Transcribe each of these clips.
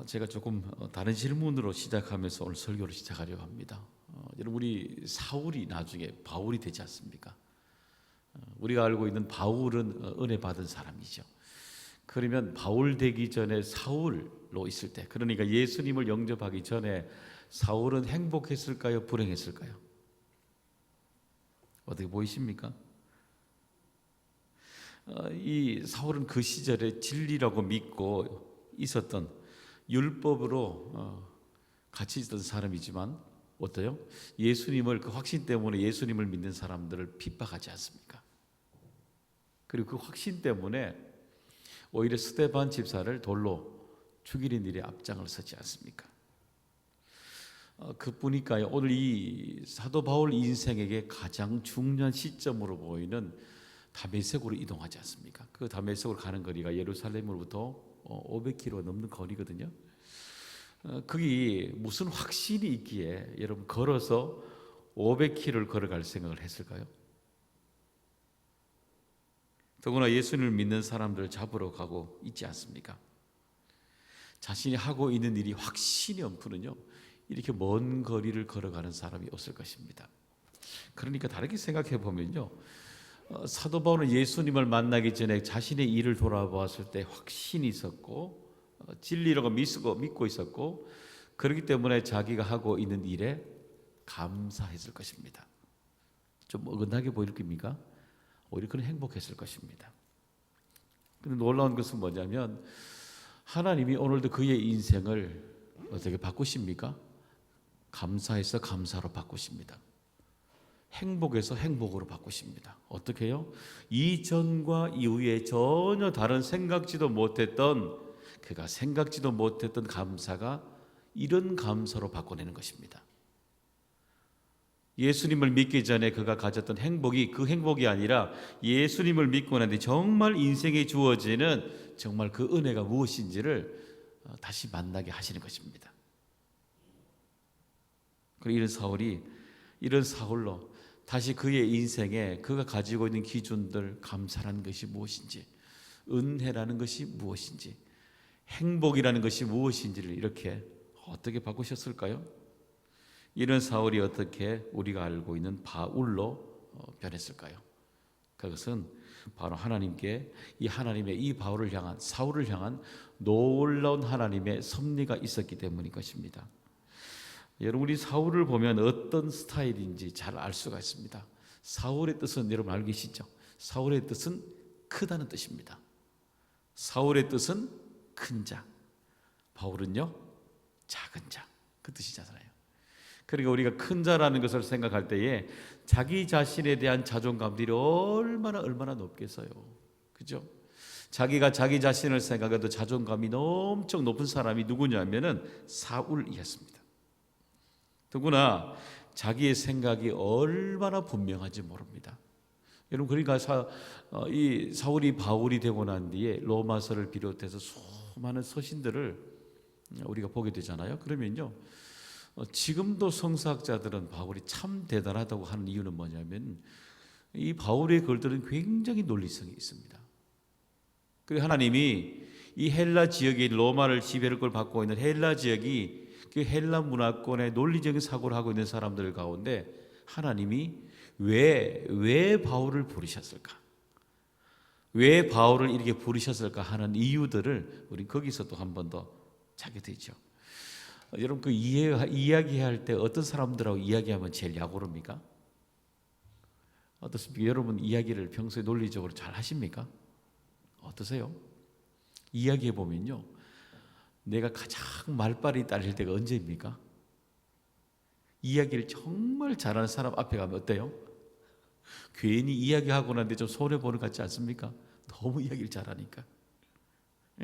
제가 조금 다른 질문으로 시작하면서 오늘 설교를 시작하려고 합니다. 여러분, 우리 사울이 나중에 바울이 되지 않습니까? 우리가 알고 있는 바울은 은혜 받은 사람이죠. 그러면 바울 되기 전에 사울로 있을 때, 그러니까 예수님을 영접하기 전에 사울은 행복했을까요? 불행했을까요? 어떻게 보이십니까? 이 사울은 그 시절에 진리라고 믿고 있었던, 율법으로 같이 있던 사람이지만 어때요? 예수님을, 그 확신 때문에 예수님을 믿는 사람들을 핍박하지 않습니까? 그리고 그 확신 때문에 오히려 스데반 집사를 돌로 죽이는 일에 앞장을 서지 않습니까? 그뿐이니까요, 오늘 이 사도 바울 인생에게 가장 중요한 시점으로 보이는 다메섹으로 이동하지 않습니까? 그 다메섹으로 가는 거리가 예루살렘으로부터 500km 넘는 거리거든요. 거기 무슨 확신이 있기에 여러분 걸어서 500km를 걸어갈 생각을 했을까요? 더구나 예수님을 믿는 사람들을 잡으러 가고 있지 않습니까? 자신이 하고 있는 일이 확신이 없으면요, 이렇게 먼 거리를 걸어가는 사람이 없을 것입니다. 그러니까 다르게 생각해 보면요, 사도 바울은 예수님을 만나기 전에 자신의 일을 돌아보았을 때 확신이 있었고, 진리라고 믿고 있었고, 그렇기 때문에 자기가 하고 있는 일에 감사했을 것입니다. 좀 어긋나게 보일 겁니까? 오히려 그는 행복했을 것입니다. 그런데 놀라운 것은 뭐냐면, 하나님이 오늘도 그의 인생을 어떻게 바꾸십니까? 감사해서 감사로 바꾸십니다. 행복에서 행복으로 바꾸십니다. 어떻게 해요? 이전과 이후에 전혀 다른 생각지도 못했던, 그가 생각지도 못했던 감사가 이런 감사로 바꿔내는 것입니다. 예수님을 믿기 전에 그가 가졌던 행복이 그 행복이 아니라 예수님을 믿고 난 뒤 정말 인생에 주어지는 정말 그 은혜가 무엇인지를 다시 만나게 하시는 것입니다. 그리고 이런 사울로 다시 그의 인생에 그가 가지고 있는 기준들, 감사라는 것이 무엇인지, 은혜라는 것이 무엇인지, 행복이라는 것이 무엇인지를 이렇게 어떻게 바꾸셨을까요? 이런 사울이 어떻게 우리가 알고 있는 바울로 변했을까요? 그것은 바로 하나님께 하나님의 이 바울을 향한, 사울을 향한 놀라운 하나님의 섭리가 있었기 때문인 것입니다. 여러분, 우리 사울을 보면 어떤 스타일인지 잘 알 수가 있습니다. 사울의 뜻은 여러분 알고 계시죠? 사울의 뜻은 크다는 뜻입니다. 사울의 뜻은 큰 자, 바울은요 작은 자, 그 뜻이잖아요. 그러니까 우리가 큰 자라는 것을 생각할 때에 자기 자신에 대한 자존감들이 얼마나 높겠어요. 그죠? 자기가 자기 자신을 생각해도 자존감이 엄청 높은 사람이 누구냐면은 사울이었습니다. 더구나 자기의 생각이 얼마나 분명한지 모릅니다. 여러분, 그러니까 이 사울이 바울이 되고 난 뒤에 로마서를 비롯해서 수많은 서신들을 우리가 보게 되잖아요. 그러면요, 지금도 성서학자들은 바울이 참 대단하다고 하는 이유는 뭐냐면, 이 바울의 글들은 굉장히 논리성이 있습니다. 그리고 하나님이 이 헬라 지역에, 로마를 지배를 받고 있는 헬라 지역이 그 헬라 문화권의 논리적인 사고를 하고 있는 사람들 가운데 하나님이 왜 바울을 부르셨을까? 왜 바울을 이렇게 부르셨을까 하는 이유들을 우리 거기서 또 한 번 더 찾게 되죠. 여러분, 그 이야기할 때 어떤 사람들하고 이야기하면 제일 약오릅니까? 어떻습니까? 여러분, 이야기를 평소에 논리적으로 잘 하십니까? 어떠세요? 이야기해 보면요, 내가 가장 말빨이 딸릴 때가 언제입니까? 이야기를 정말 잘하는 사람 앞에 가면 어때요? 괜히 이야기하고 나는데 좀 손해보는 것 같지 않습니까? 너무 이야기를 잘하니까.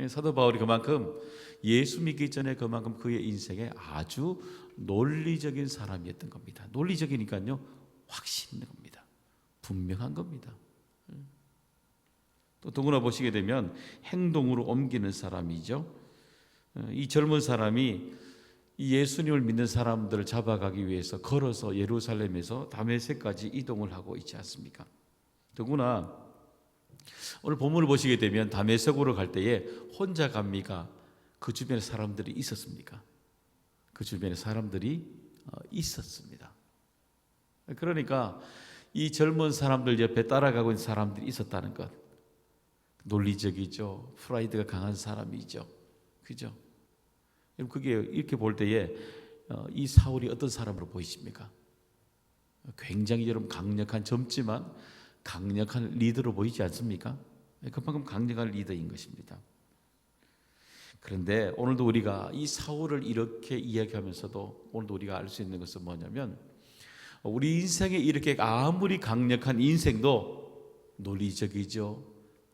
사도 바울이 그만큼 예수 믿기 전에 그만큼 그의 인생에 아주 논리적인 사람이었던 겁니다. 논리적이니까요, 확신 있는 겁니다. 분명한 겁니다. 또 더구나 보시게 되면 행동으로 옮기는 사람이죠. 이 젊은 사람이 예수님을 믿는 사람들을 잡아가기 위해서 걸어서 예루살렘에서 다메섹까지 이동을 하고 있지 않습니까? 더구나 오늘 본문을 보시게 되면 다메섹으로 갈 때에 혼자 갑니까? 그 주변에 사람들이 있었습니까? 그 주변에 사람들이 있었습니다. 그러니까 이 젊은 사람들 옆에 따라가고 있는 사람들이 있었다는 것, 논리적이죠. 프라이드가 강한 사람이죠. 그죠? 그게 이렇게 볼 때에 이 사울이 어떤 사람으로 보이십니까? 굉장히 여러분 강력한, 젊지만 강력한 리더로 보이지 않습니까? 그만큼 강력한 리더인 것입니다. 그런데 오늘도 우리가 이 사울을 이렇게 이야기하면서도 오늘도 우리가 알 수 있는 것은 뭐냐면, 우리 인생에 이렇게 아무리 강력한 인생도 논리적이죠,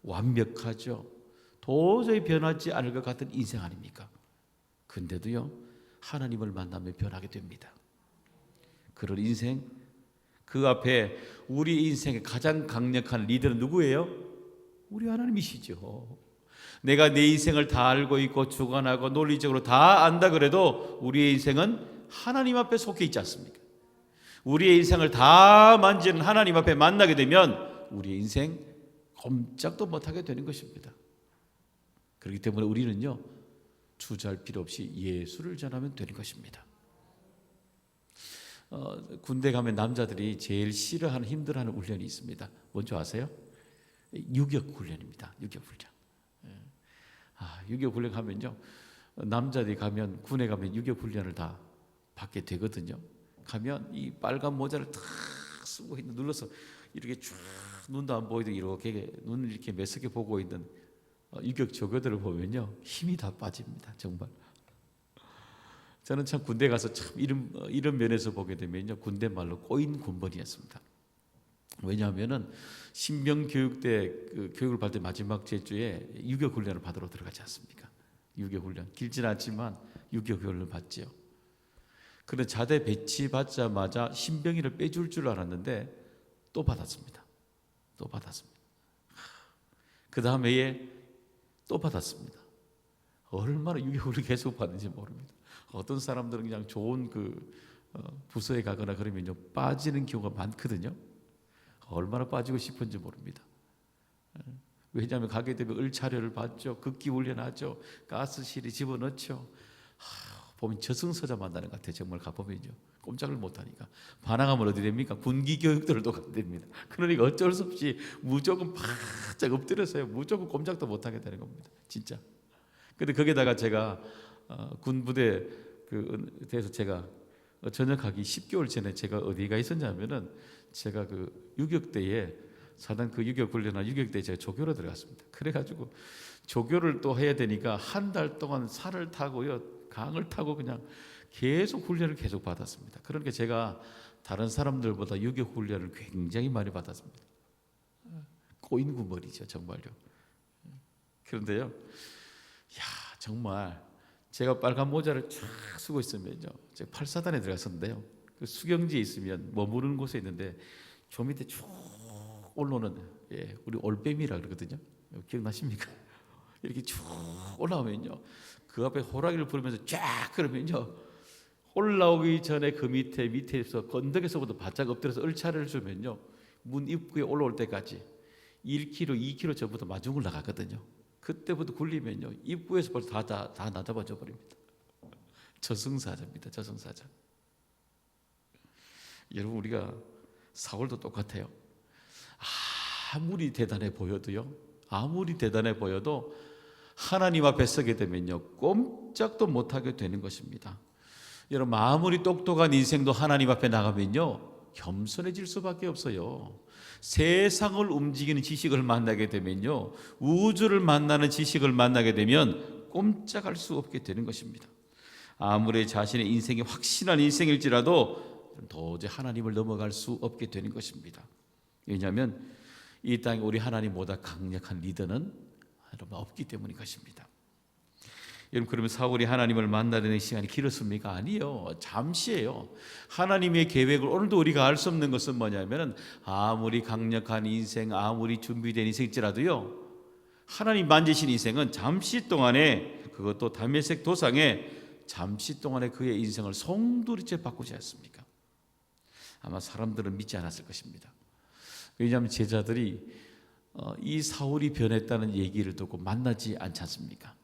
완벽하죠, 도저히 변하지 않을 것 같은 인생 아닙니까? 근데도요, 하나님을 만나면 변하게 됩니다. 그런 인생, 그 앞에 우리 인생의 가장 강력한 리더는 누구예요? 우리 하나님이시죠. 내가 내 인생을 다 알고 있고 주관하고 논리적으로 다 안다 그래도 우리의 인생은 하나님 앞에 속해 있지 않습니까? 우리의 인생을 다 만지는 하나님 앞에 만나게 되면 우리의 인생 꼼짝도 못하게 되는 것입니다. 그렇기 때문에 우리는요, 주저할 필요 없이 예수를 전하면 되는 것입니다. 군대 가면 남자들이 제일 싫어하는, 힘들어하는 훈련이 있습니다. 뭔지 아세요? 유격 훈련입니다. 유격 훈련. 유격 훈련 하면요, 남자들이 가면, 군에 가면 유격 훈련을 다 받게 되거든요. 가면 이 빨간 모자를 탁 쓰고 있는, 눌러서 이렇게 쭉, 눈도 안 보이도 이렇게 눈을 이렇게 매섭게 보고 있는 유격 조교들을 보면요, 힘이 다 빠집니다. 정말. 저는 참 군대 가서 참 이런 면에서 보게 되면요, 군대 말로 꼬인 군번이었습니다. 왜냐하면은 신병 교육대 그 교육을 받을 마지막 제주에 유격 훈련을 받으러 들어가지 않습니까? 유격 훈련 길지는 않지만 유격 훈련을 받지요. 그런 자대 배치 받자마자 신병이를 빼줄 줄 알았는데 또 받았습니다. 또 받았습니다. 그 다음 해에 또 받았습니다. 얼마나 유격 훈련 계속 받는지 모릅니다. 어떤 사람들은 그냥 좋은 부서에 가거나 그러면요, 빠지는 경우가 많거든요. 얼마나 빠지고 싶은지 모릅니다. 왜냐하면 가게 되면 을차료를 받죠, 극기 훈련하죠, 가스실에 집어넣죠. 보면 저승사자 만나는 것 같아요. 정말 가보면요, 꼼짝을 못하니까. 반항하면 어디 됩니까? 군기 교육들도 가게 됩니다. 그러니까 어쩔 수 없이 무조건 바짝 엎드려서요, 무조건 꼼짝도 못하게 되는 겁니다. 진짜. 근데 거기다가 제가 군부대 대해서 제가 전역하기 10개월 전에 제가 어디가 있었냐면은, 제가 유격대에 사단 유격 훈련한 유격대에 제가 조교로 들어갔습니다. 그래가지고 조교를 또 해야 되니까 한 달 동안 산을 타고요, 강을 타고 그냥 계속 훈련을 계속 받았습니다. 그러니까 제가 다른 사람들보다 유격 훈련을 굉장히 많이 받았습니다. 꼬인 군번이죠, 정말요. 그런데요, 정말 제가 빨간 모자를 쫙 쓰고 있으면요, 제가 8사단에 들어갔었는데요, 그 수경지에 있으면 머무르는 곳에 있는데 저 밑에 쭉 올라오는, 우리 올빼미라 그러거든요. 기억나십니까? 이렇게 쭉 올라오면요, 그 앞에 호랑이를 부르면서 쫙 그러면요, 올라오기 전에 그 밑에서 건덕에서부터 바짝 엎드려서 을차를 주면요, 문 입구에 올라올 때까지 1km, 2km 전부터 마중을 나가거든요. 그때부터 굴리면요, 입구에서 벌써 다 나잡아져 버립니다. 저승사자입니다. 저승사자. 여러분, 우리가 사울도 똑같아요. 아무리 대단해 보여도 하나님 앞에 서게 되면요, 꼼짝도 못하게 되는 것입니다. 여러분, 아무리 똑똑한 인생도 하나님 앞에 나가면요, 겸손해질 수밖에 없어요. 세상을 움직이는 지식을 만나게 되면요, 우주를 만나는 지식을 만나게 되면 꼼짝할 수 없게 되는 것입니다. 아무리 자신의 인생이 확실한 인생일지라도 도저히 하나님을 넘어갈 수 없게 되는 것입니다. 왜냐하면 이 땅에 우리 하나님보다 강력한 리더는 없기 때문인 것입니다. 여러분, 그러면 사울이 하나님을 만나는 시간이 길었습니까? 아니요, 잠시예요. 하나님의 계획을 오늘도 우리가 알 수 없는 것은 뭐냐면, 아무리 강력한 인생, 아무리 준비된 인생일지라도요, 하나님 만지신 인생은 잠시 동안에, 그것도 다메섹 도상에 잠시 동안에 그의 인생을 송두리째 바꾸지 않습니까? 아마 사람들은 믿지 않았을 것입니다. 왜냐하면 제자들이 이 사울이 변했다는 얘기를 듣고 만나지 않지 않습니까?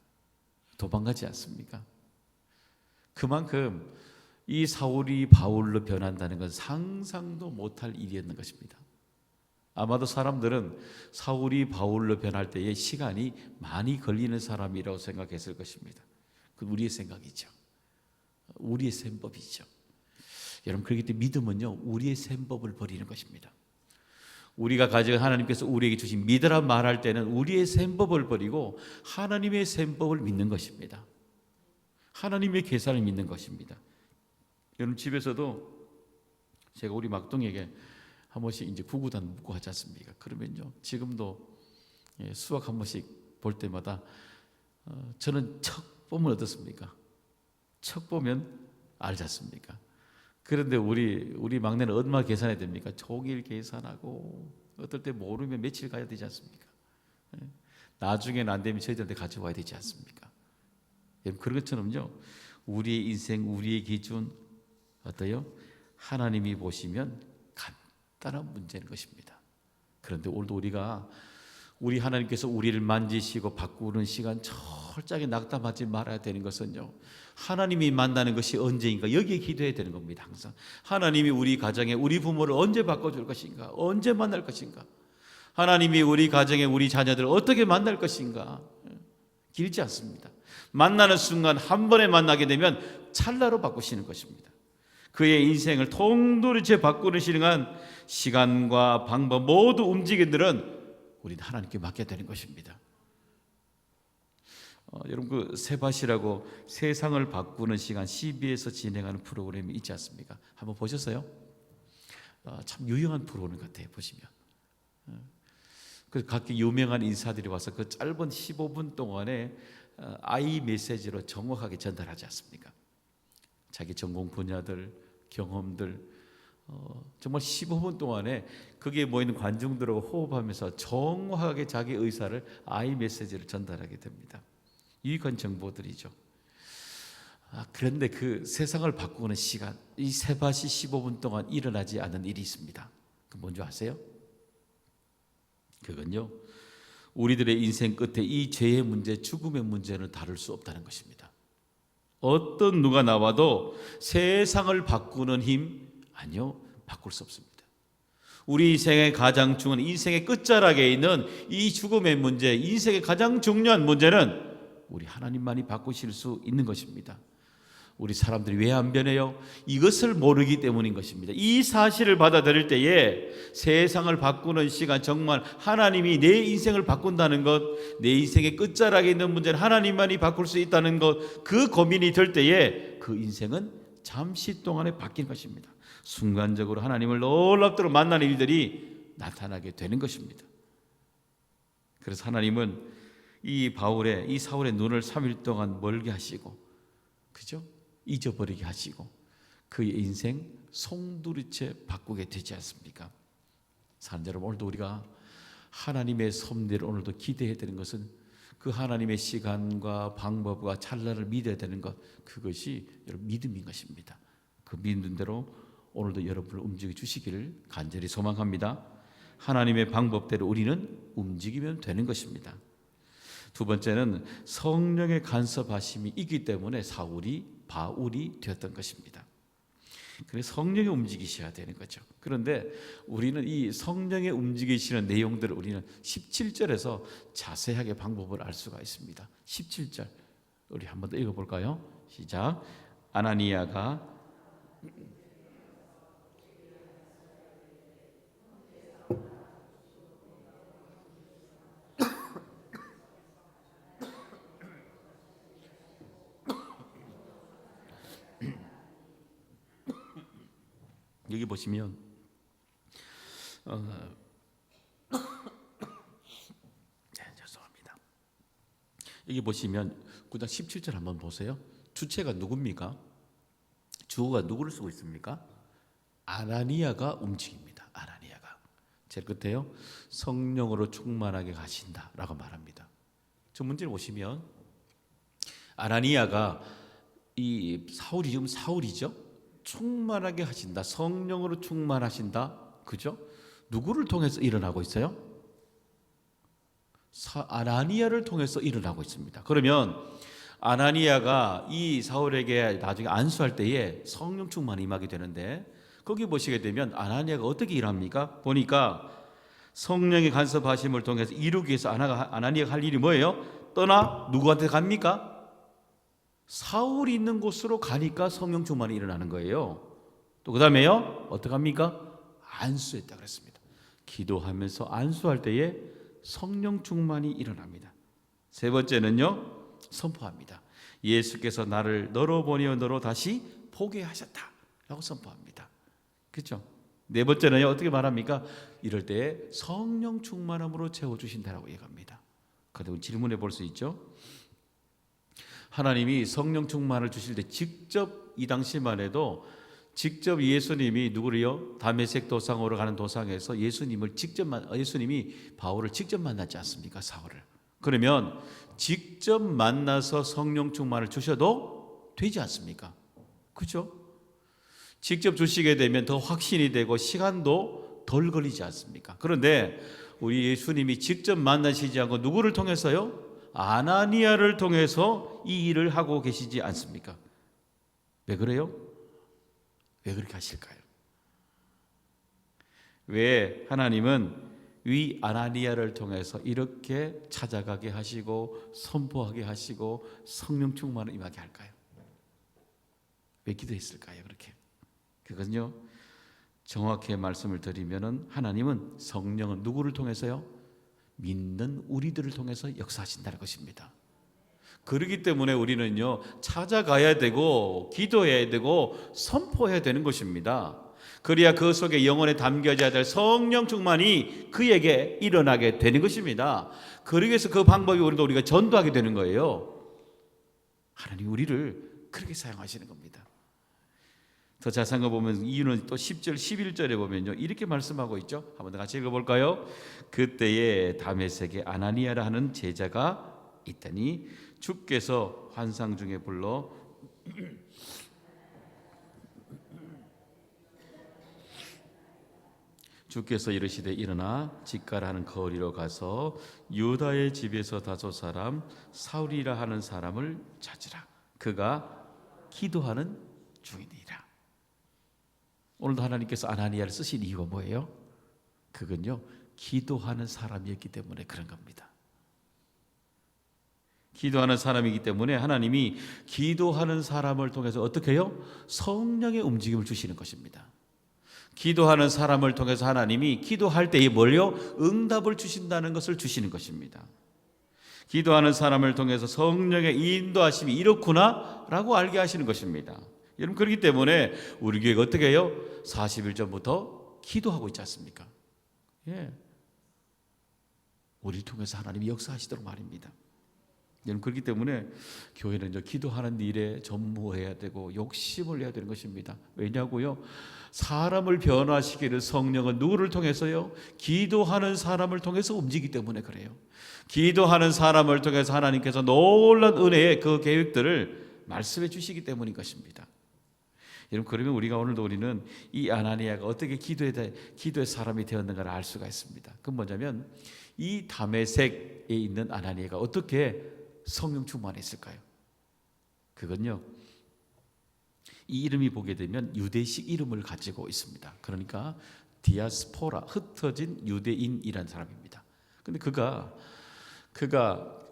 도망가지 않습니까? 그만큼 이 사울이 바울로 변한다는 건 상상도 못할 일이었는 것입니다. 아마도 사람들은 사울이 바울로 변할 때에 시간이 많이 걸리는 사람이라고 생각했을 것입니다. 그건 우리의 생각이죠. 우리의 셈법이죠. 여러분, 그렇기 때문에 믿음은요, 우리의 셈법을 버리는 것입니다. 우리가 가지고 하나님께서 우리에게 주신 믿으라 말할 때는 우리의 셈법을 버리고 하나님의 셈법을 믿는 것입니다. 하나님의 계산을 믿는 것입니다. 여러분, 집에서도 제가 우리 막둥이에게 한 번씩 이제 구구단 묻고 하지 않습니까? 그러면요, 지금도 수학 한 번씩 볼 때마다 저는 척 보면 어떻습니까? 척 보면 알지 않습니까? 그런데 우리 막내는 얼마 계산해야 됩니까? 종일 계산하고 어떨 때 모르면 며칠 가야 되지 않습니까? 나중에는 안 되면 저희들한테 가져와야 되지 않습니까? 그런 것처럼요, 우리의 인생, 우리의 기준 어때요? 하나님이 보시면 간단한 문제인 것입니다. 그런데 오늘도 우리 하나님께서 우리를 만지시고 바꾸는 시간 철저하게 낙담하지 말아야 되는 것은요, 하나님이 만나는 것이 언제인가 여기에 기도해야 되는 겁니다. 항상 하나님이 우리 가정에 우리 부모를 언제 바꿔줄 것인가, 언제 만날 것인가, 하나님이 우리 가정에 우리 자녀들을 어떻게 만날 것인가. 길지 않습니다. 만나는 순간 한 번에 만나게 되면 찰나로 바꾸시는 것입니다. 그의 인생을 통도리째 바꾸는 시간과 방법 모두 움직임들은 우리는 하나님께 맡겨야 되는 것입니다. 여러분, 그 세바시라고 세상을 바꾸는 시간 CBS에서 진행하는 프로그램이 있지 않습니까? 한번 보셨어요? 참 유용한 프로그램 같아요. 보시면 그 각기 유명한 인사들이 와서 그 짧은 15분 동안에 아이 메시지로 정확하게 전달하지 않습니까? 자기 전공 분야들, 경험들, 정말 15분 동안에 거기에 모이는 관중들하고 호흡하면서 정확하게 자기 의사를 아이 메시지를 전달하게 됩니다. 유익한 정보들이죠. 그런데 그 세상을 바꾸는 시간, 이 세바시 15분 동안 일어나지 않은 일이 있습니다. 그 뭔지 아세요? 그건요, 우리들의 인생 끝에 이 죄의 문제, 죽음의 문제는 다룰 수 없다는 것입니다. 어떤 누가 나와도 세상을 바꾸는 힘, 아니요, 바꿀 수 없습니다. 우리 인생의 가장 중요한, 인생의 끝자락에 있는 이 죽음의 문제, 인생의 가장 중요한 문제는 우리 하나님만이 바꾸실 수 있는 것입니다. 우리 사람들이 왜 안 변해요? 이것을 모르기 때문인 것입니다. 이 사실을 받아들일 때에 세상을 바꾸는 시간, 정말 하나님이 내 인생을 바꾼다는 것, 내 인생의 끝자락에 있는 문제는 하나님만이 바꿀 수 있다는 것, 그 고민이 들 때에 그 인생은 잠시 동안에 바뀐 것입니다. 순간적으로 하나님을 놀랍도록 만나는 일들이 나타나게 되는 것입니다. 그래서 하나님은 이 사울의 눈을 3일 동안 멀게 하시고, 그죠? 잊어버리게 하시고 그의 인생 송두리째 바꾸게 되지 않습니까? 사랑하는 여러분, 오늘도 우리가 하나님의 섭리를 오늘도 기대해야 되는 것은 그 하나님의 시간과 방법과 찰나를 믿어야 되는 것, 그것이 여러분 믿음인 것입니다. 그 믿음대로 오늘도 여러분을 움직여 주시기를 간절히 소망합니다. 하나님의 방법대로 우리는 움직이면 되는 것입니다. 두 번째는 성령의 간섭하심이 있기 때문에 바울이 되었던 것입니다. 그래서 성령이 움직이셔야 되는 거죠. 그런데 우리는 이 성령의 움직이시는 내용들을 우리는 17절에서 자세하게 방법을 알 수가 있습니다. 17절 우리 한번 더 읽어볼까요? 시작. 아나니아가 여기 보시면 죄송합니다. 여기 보시면 9장 17절 한번 보세요. 주체가 누굽니까? 주어가 누구를 쓰고 있습니까? 아나니아가 움직입니다. 아나니아가 제일 끝에요. 성령으로 충만하게 가신다라고 말합니다. 저 문제를 보시면 아나니아가 이 사울이 지금 사울이죠. 충만하게 하신다. 성령으로 충만하신다. 그죠? 누구를 통해서 일어나고 있어요? 아나니아를 통해서 일어나고 있습니다. 그러면 아나니아가 이 사울에게 나중에 안수할 때에 성령 충만이 임하게 되는데, 거기 보시게 되면 아나니아가 어떻게 일합니까? 보니까 성령의 간섭하심을 통해서 이루기 위해서 아나니아가 할 일이 뭐예요? 떠나 누구한테 갑니까? 사울이 있는 곳으로 가니까 성령 충만이 일어나는 거예요. 또 그 다음에요, 어떻게 합니까? 안수했다 그랬습니다. 기도하면서 안수할 때에 성령 충만이 일어납니다. 세 번째는요, 선포합니다. 예수께서 나를 너로 보내어 너로 다시 보게 하셨다 라고 선포합니다. 그렇죠? 네 번째는요, 어떻게 말합니까? 이럴 때에 성령 충만함으로 채워주신다라고 얘기합니다. 그런데 질문해 볼 수 있죠. 하나님이 성령 충만을 주실 때 직접, 이 당시만 해도 직접 예수님이 누구를요? 다메섹 도상으로 가는 도상에서 예수님이 바울을 직접 만났지 않습니까? 사울을. 그러면 직접 만나서 성령 충만을 주셔도 되지 않습니까? 그렇죠? 직접 주시게 되면 더 확신이 되고 시간도 덜 걸리지 않습니까? 그런데 우리 예수님이 직접 만나시지 않고 누구를 통해서요? 아나니아를 통해서 이 일을 하고 계시지 않습니까? 왜 그래요? 왜 그렇게 하실까요? 왜 하나님은 위 아나니아를 통해서 이렇게 찾아가게 하시고 선포하게 하시고 성령 충만을 임하게 할까요? 왜 기도했을까요? 그렇게. 그건요, 정확히 말씀을 드리면은 하나님은 성령은 누구를 통해서요? 믿는 우리들을 통해서 역사하신다는 것입니다. 그렇기 때문에 우리는요, 찾아가야 되고 기도해야 되고 선포해야 되는 것입니다. 그래야 그 속에 영혼에 담겨져야 될 성령 충만이 그에게 일어나게 되는 것입니다. 그러기 위해서 그 방법이 우리가 전도하게 되는 거예요. 하나님 우리를 그렇게 사용하시는 겁니다. 더 자세한 거 보면 이유는 또 10절 11절에 보면요, 이렇게 말씀하고 있죠. 한번 더 같이 읽어볼까요? 그때에 다메섹에 아나니아라 하는 제자가 있더니 주께서 환상 중에 불러 주께서 이르시되 일어나 직가라 하는 거리로 가서 유다의 집에서 다섯 사람 사울이라 하는 사람을 찾으라. 그가 기도하는 중이니라. 오늘도 하나님께서 아나니아를 쓰신 이유가 뭐예요? 그건요, 기도하는 사람이었기 때문에 그런 겁니다. 기도하는 사람이기 때문에 하나님이 기도하는 사람을 통해서 어떻게 해요? 성령의 움직임을 주시는 것입니다. 기도하는 사람을 통해서 하나님이 기도할 때에 뭘요? 응답을 주신다는 것을 주시는 것입니다. 기도하는 사람을 통해서 성령의 인도하심이 이렇구나 라고 알게 하시는 것입니다. 여러분, 그렇기 때문에 우리 교회가 어떻게 해요? 40일 전부터 기도하고 있지 않습니까? 예. 우리를 통해서 하나님이 역사하시도록 말입니다. 여러분, 그렇기 때문에 교회는 기도하는 일에 전무해야 되고 욕심을 내야 되는 것입니다. 왜냐고요? 사람을 변화시키는 성령은 누구를 통해서요? 기도하는 사람을 통해서 움직이기 때문에 그래요. 기도하는 사람을 통해서 하나님께서 놀라운 은혜의 그 계획들을 말씀해 주시기 때문인 것입니다. 여러분, 그러면 우리는 이 아나니아가 어떻게 기도의 사람이 되었는가를 알 수가 있습니다. 그건 뭐냐면 이 다메섹에 있는 아나니아가 어떻게 성령 충만했을까요? 그건요, 이 이름이 보게 되면 유대식 이름을 가지고 있습니다. 그러니까 디아스포라, 흩어진 유대인이라는 사람입니다. 근데 그가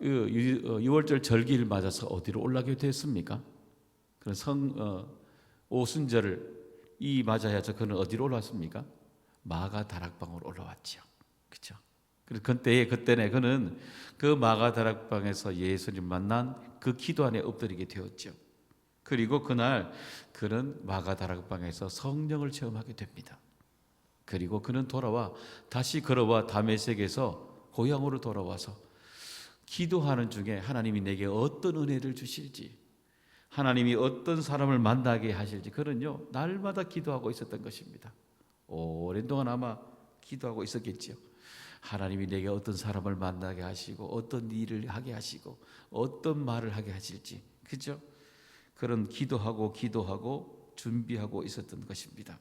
유월절 절기를 맞아서 어디로 올라가게 됐습니까? 그런 오순절을 맞아야 그는 어디로 올라왔습니까? 마가 다락방으로 올라왔죠. 그렇죠? 그래서 그때는 그는 그 마가 다락방에서 예수님 만난 그 기도 안에 엎드리게 되었죠. 그리고 그날 그는 마가 다락방에서 성령을 체험하게 됩니다. 그리고 그는 다시 걸어와 다메섹에서 고향으로 돌아와서 기도하는 중에 하나님이 내게 어떤 은혜를 주실지, 하나님이 어떤 사람을 만나게 하실지 그는요, 날마다 기도하고 있었던 것입니다. 오랜 동안 아마 기도하고 있었겠지요. 하나님이 내게 어떤 사람을 만나게 하시고 어떤 일을 하게 하시고 어떤 말을 하게 하실지, 그죠? 그런 기도하고 준비하고 있었던 것입니다.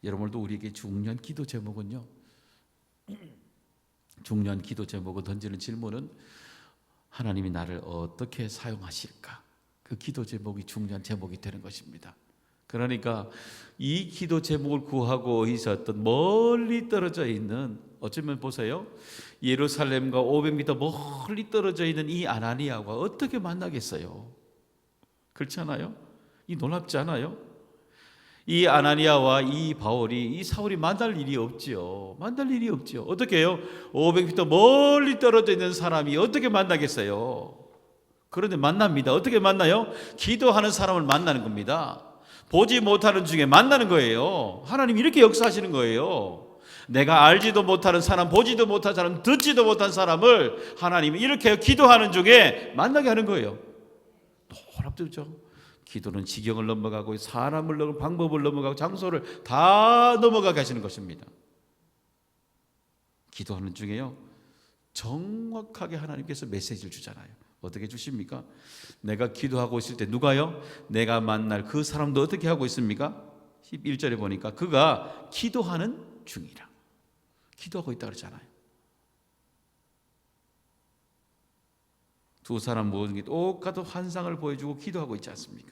여러분도 우리에게 중요한 기도 제목은 던지는 질문은 하나님이 나를 어떻게 사용하실까? 그 기도 제목이 중요한 제목이 되는 것입니다. 그러니까 이 기도 제목을 구하고 있었던 멀리 떨어져 있는, 어쩌면 보세요, 예루살렘과 500m 멀리 떨어져 있는 이 아나니아와 어떻게 만나겠어요? 그렇잖아요? 이 놀랍지 않아요? 이 아나니아와 이 바울이, 이 사울이 만날 일이 없지요. 만날 일이 없지요. 어떻게 해요? 500m 멀리 떨어져 있는 사람이 어떻게 만나겠어요? 그런데 만납니다. 어떻게 만나요? 기도하는 사람을 만나는 겁니다. 보지 못하는 중에 만나는 거예요. 하나님 이렇게 역사하시는 거예요. 내가 알지도 못하는 사람, 보지도 못한 사람, 듣지도 못한 사람을 하나님이 이렇게 기도하는 중에 만나게 하는 거예요. 놀랍죠? 기도는 지경을 넘어가고 사람을 넘어가고 방법을 넘어가고 장소를 다 넘어가게 하시는 것입니다. 기도하는 중에요, 정확하게 하나님께서 메시지를 주잖아요. 어떻게 주십니까? 내가 기도하고 있을 때 누가요? 내가 만날 그 사람도 어떻게 하고 있습니까? 11절에 보니까 그가 기도하는 중이라. 기도하고 있다 그러잖아요. 두 사람 모든 게 똑같은 환상을 보여주고 기도하고 있지 않습니까?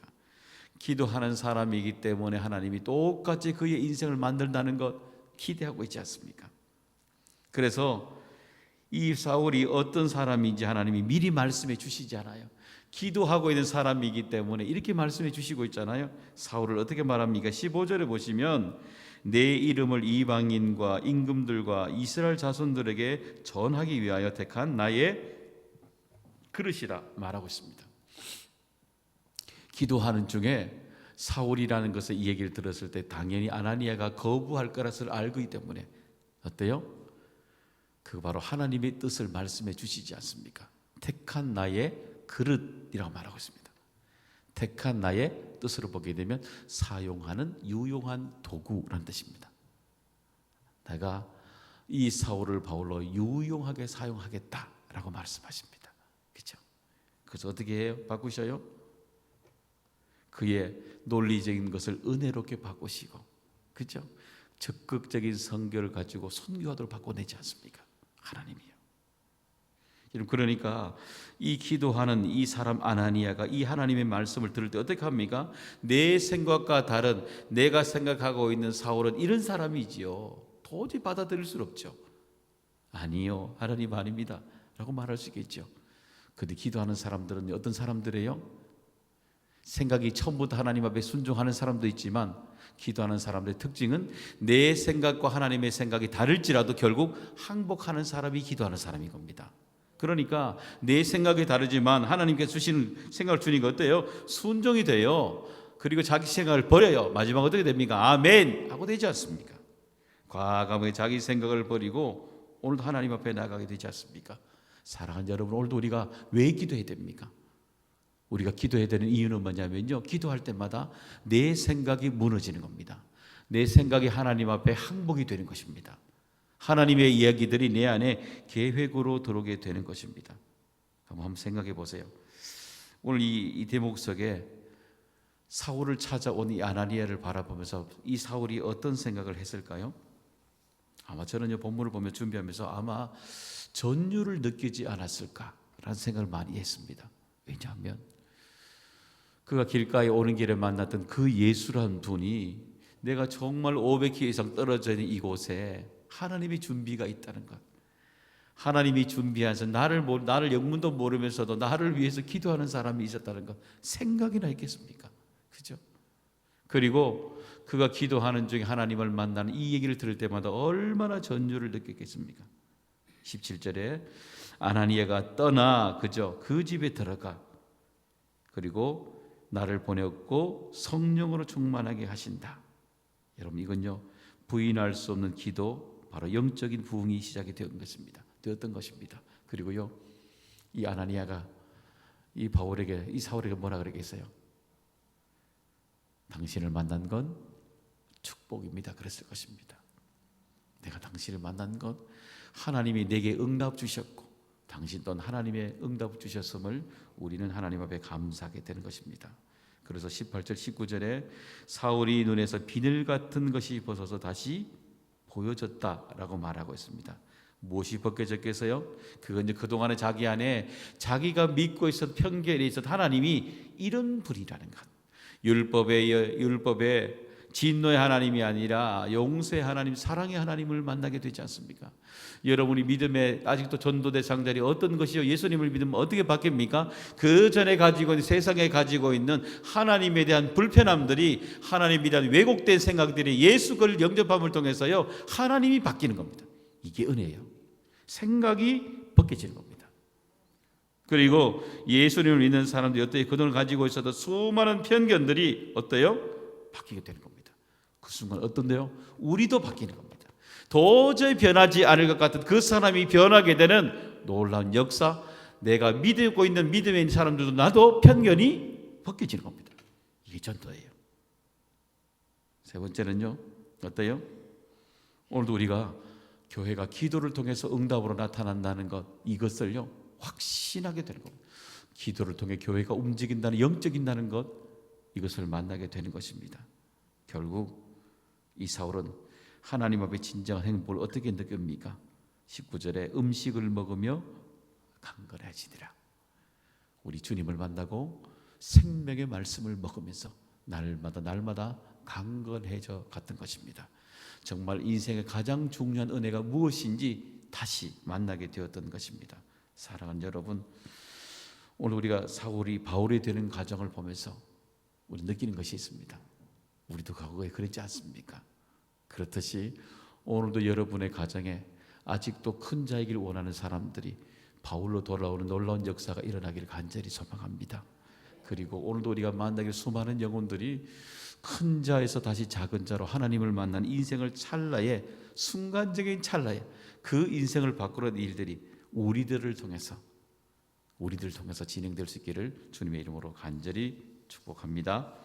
기도하는 사람이기 때문에 하나님이 똑같이 그의 인생을 만든다는 것 기대하고 있지 않습니까? 그래서 이 사울이 어떤 사람인지 하나님이 미리 말씀해 주시지 않아요. 기도하고 있는 사람이기 때문에 이렇게 말씀해 주시고 있잖아요. 사울을 어떻게 말합니까? 15절에 보시면 내 이름을 이방인과 임금들과 이스라엘 자손들에게 전하기 위하여 택한 나의 그릇이라 말하고 있습니다. 기도하는 중에 사울이라는 것을 이 얘기를 들었을 때 당연히 아나니아가 거부할 거라서 알기 때문에 어때요? 그 바로 하나님의 뜻을 말씀해 주시지 않습니까? 택한 나의 그릇이라고 말하고 있습니다. 택한 나의 뜻으로 보게 되면 사용하는 유용한 도구라는 뜻입니다. 내가 이 사울을 바울로 유용하게 사용하겠다라고 말씀하십니다. 그렇죠? 그래서 어떻게 해요? 바꾸셔요? 그의 논리적인 것을 은혜롭게 바꾸시고, 그렇죠? 적극적인 성결을 가지고 선교하도록 바꿔내지 않습니까? 하나님이요. 그러니까 이 기도하는 이 사람 아나니아가 이 하나님의 말씀을 들을 때 어떻게 합니까? 내 생각과 다른, 내가 생각하고 있는 사울은 이런 사람이지요, 도저히 받아들일 수 없죠. 아니요, 하나님 아닙니다 라고 말할 수 있겠죠. 그런데 기도하는 사람들은 어떤 사람들이에요? 생각이 처음부터 하나님 앞에 순종하는 사람도 있지만, 기도하는 사람들의 특징은 내 생각과 하나님의 생각이 다를지라도 결국 항복하는 사람이 기도하는 사람인 겁니다. 그러니까 내 생각이 다르지만 하나님께 주시는 생각을 주니까 어때요? 순종이 돼요. 그리고 자기 생각을 버려요. 마지막 어떻게 됩니까? 아멘 하고 되지 않습니까? 과감하게 자기 생각을 버리고 오늘도 하나님 앞에 나가게 되지 않습니까? 사랑하는 여러분, 오늘도 우리가 왜 기도해야 됩니까? 우리가 기도해야 되는 이유는 뭐냐면요, 기도할 때마다 내 생각이 무너지는 겁니다. 내 생각이 하나님 앞에 항복이 되는 것입니다. 하나님의 이야기들이 내 안에 계획으로 들어오게 되는 것입니다. 한번 생각해 보세요. 오늘 이 대목 속에 사울을 찾아온 이 아나니아를 바라보면서 이 사울이 어떤 생각을 했을까요? 아마 저는 본문을 보며 준비하면서 아마 전율을 느끼지 않았을까라는 생각을 많이 했습니다. 왜냐하면 그가 길가에 오는 길에 만났던 그 예수란 분이 내가 정말 500km 이상 떨어져 있는 이곳에 하나님의 준비가 있다는 것, 하나님이 준비해서 나를 영문도 모르면서도 나를 위해서 기도하는 사람이 있었다는 것, 생각이나 했겠습니까? 그죠? 그리고 그가 기도하는 중에 하나님을 만나는 이 얘기를 들을 때마다 얼마나 전율을 느꼈겠습니까? 17절에 아나니아가 떠나 그죠? 그 집에 들어가, 그리고 나를 보냈고 성령으로 충만하게 하신다. 여러분, 이건요, 부인할 수 없는 기도, 바로 영적인 부흥이 시작이 되었던 것입니다. 그리고요, 이 아나니아가 이 바울에게, 이 사울에게 뭐라 그러겠어요? 당신을 만난 건 축복입니다 그랬을 것입니다. 내가 당신을 만난 건 하나님이 내게 응답 주셨고 당신 또한 하나님의 응답 주셨음을 우리는 하나님 앞에 감사하게 되는 것입니다. 그래서 18절 19절에 사울이 눈에서 비늘 같은 것이 벗어서 다시 보여졌다라고 말하고 있습니다. 무엇이 벗겨졌겠어요? 그건 이제 그동안에 자기 안에 자기가 믿고 있었던 편견이 있었던 하나님이 이런 분이라는 것. 율법의 진노의 하나님이 아니라 용서의 하나님, 사랑의 하나님을 만나게 되지 않습니까? 여러분이 믿음에 아직도 전도대 상자리 어떤 것이요? 예수님을 믿으면 어떻게 바뀝니까? 그 전에 가지고 있는, 세상에 가지고 있는 하나님에 대한 불편함들이, 하나님에 대한 왜곡된 생각들이 예수 그를 영접함을 통해서요 하나님이 바뀌는 겁니다. 이게 은혜예요. 생각이 벗겨지는 겁니다. 그리고 예수님을 믿는 사람들이 어때요? 그동안 가지고 있었던 수많은 편견들이 어때요? 바뀌게 되는 겁니다. 그 순간 어떤데요? 우리도 바뀌는 겁니다. 도저히 변하지 않을 것 같은 그 사람이 변하게 되는 놀라운 역사, 내가 믿고 있는 믿음에 있는 사람들도 나도 편견이 벗겨지는 겁니다. 이게 전도예요. 세 번째는요, 어때요? 오늘도 우리가 교회가 기도를 통해서 응답으로 나타난다는 것, 이것을요 확신하게 되는 겁니다. 기도를 통해 교회가 움직인다는, 영적인다는 것, 이것을 만나게 되는 것입니다. 결국 이 사울은 하나님 앞에 진정한 행복을 어떻게 느낍니까? 19절에 음식을 먹으며 강건해지더라. 우리 주님을 만나고 생명의 말씀을 먹으면서 날마다 강건해져 갔던 것입니다. 정말 인생의 가장 중요한 은혜가 무엇인지 다시 만나게 되었던 것입니다. 사랑하는 여러분, 오늘 우리가 사울이 바울이 되는 과정을 보면서 우리 느끼는 것이 있습니다. 우리도 과거에 그랬지 않습니까? 그렇듯이 오늘도 여러분의 가정에 아직도 큰 자이길 원하는 사람들이 바울로 돌아오는 놀라운 역사가 일어나기를 간절히 소망합니다. 그리고 오늘도 우리가 만나길 수많은 영혼들이 큰 자에서 다시 작은 자로 하나님을 만난 인생을 찰나에, 순간적인 찰나에 그 인생을 바꾸는 일들이 우리들을 통해서 진행될 수 있기를 주님의 이름으로 간절히 축복합니다.